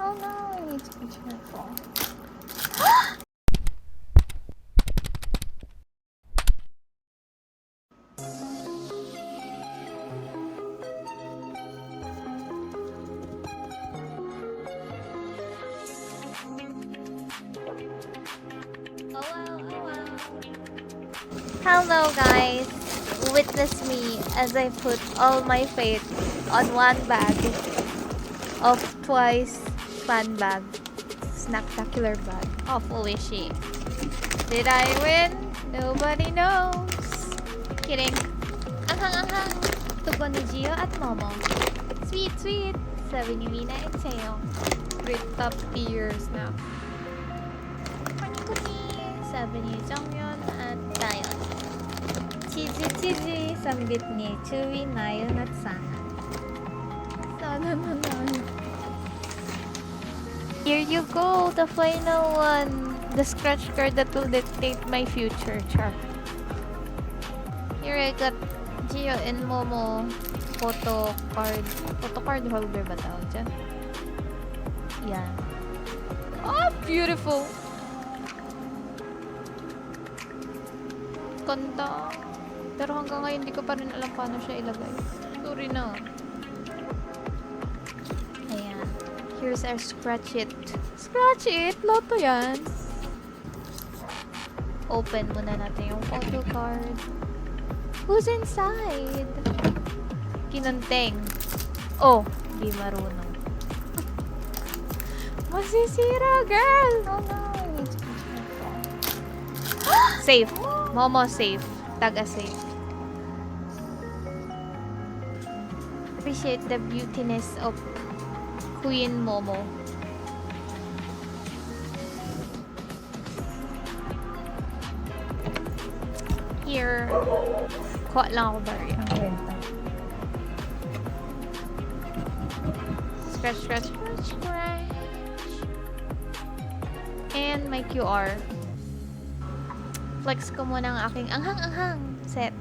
Oh no, I need to be careful. Hello guys, witness me as I put all my faith on one bag of Twice fan bag, snacktacular bag. How foolish she. Did I win? Nobody knows. Kidding. Anghang-anghang. Tugon ni Gio at Momo. Sweet, sweet. Sabi ni Mina at Seo. Great top tiers na. Kuni-kuni. Sabi ni Jonghyun at Dayon. Chizi-chizi. Sambit ni Chewy, Nayon at Sana. Sana naman. Here you go, the final one. The scratch card that will dictate my future, char. Here I got Gio and Momo photo card. Photo card holder ba tawag dyan? Yan. Oh, beautiful! Ganda. Pero hanggang ngayon, hindi ko pa rin alam paano siya ilagay. Sorry na. Ayan. Here's our scratch it. Scratch it! Loto yan. Open muna natin yung photo card. Who's inside? Kinanteng. Oh, di marunong. Masisira, girl! Oh no, I need to be careful. Safe. Momo safe. Taga safe. Appreciate the beautiness of Queen Momo. Here. Kuha lang ako bari. Ang renta. Scratch, scratch, scratch, scratch. And my QR. Flex ko muna ang aking anghang-anghang set.